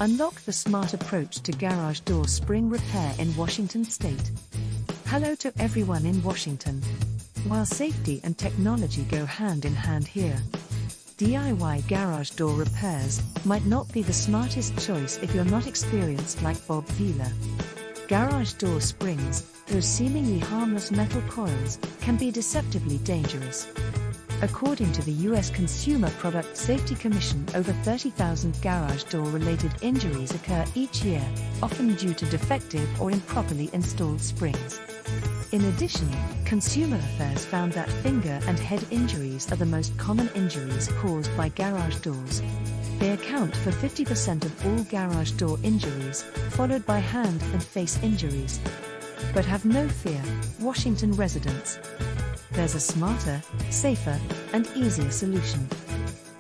Unlock the smart approach to garage door spring repair in Washington State. Hello to everyone in Washington. While safety and technology go hand in hand here, DIY garage door repairs might not be the smartest choice if you're not experienced like Bob Vila. Garage door springs, those seemingly harmless metal coils, can be deceptively dangerous. According to the U.S. Consumer Product Safety Commission, over 30,000 garage door-related injuries occur each year, often due to defective or improperly installed springs. In addition, Consumer Affairs found that finger and head injuries are the most common injuries caused by garage doors. They account for 50% of all garage door injuries, followed by hand and face injuries. But have no fear, Washington residents. There's a smarter, safer, and easier solution.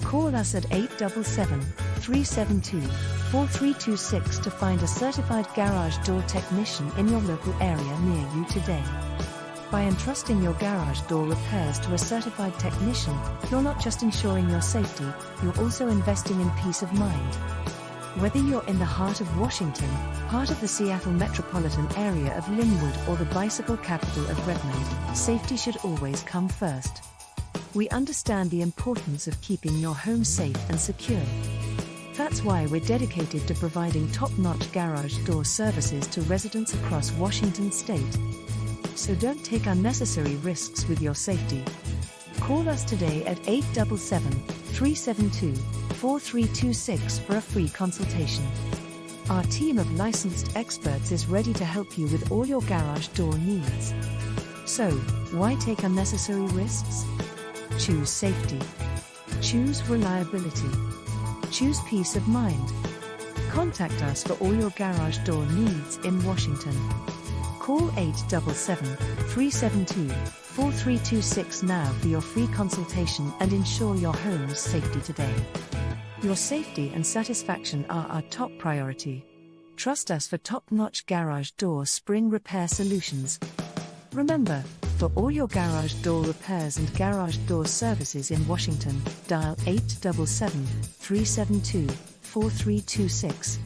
Call us at 877-372-4326 to find a certified garage door technician in your local area near you today. By entrusting your garage door repairs to a certified technician, you're not just ensuring your safety, you're also investing in peace of mind. Whether you're in the heart of Washington, part of the Seattle metropolitan area of Linwood, or the bicycle capital of Redmond, safety should always come first. We understand the importance of keeping your home safe and secure. That's why we're dedicated to providing top-notch garage door services to residents across Washington State. So don't take unnecessary risks with your safety. Call us today at 877-372-4326 for a free consultation. Our team of licensed experts is ready to help you with all your garage door needs. So, why take unnecessary risks? Choose safety. Choose reliability. Choose peace of mind. Contact us for all your garage door needs in Washington. Call 877-372-4326 now for your free consultation and ensure your home's safety today. Your safety and satisfaction are our top priority. Trust us for top-notch garage door spring repair solutions. Remember, for all your garage door repairs and garage door services in Washington, dial 877-372-4326.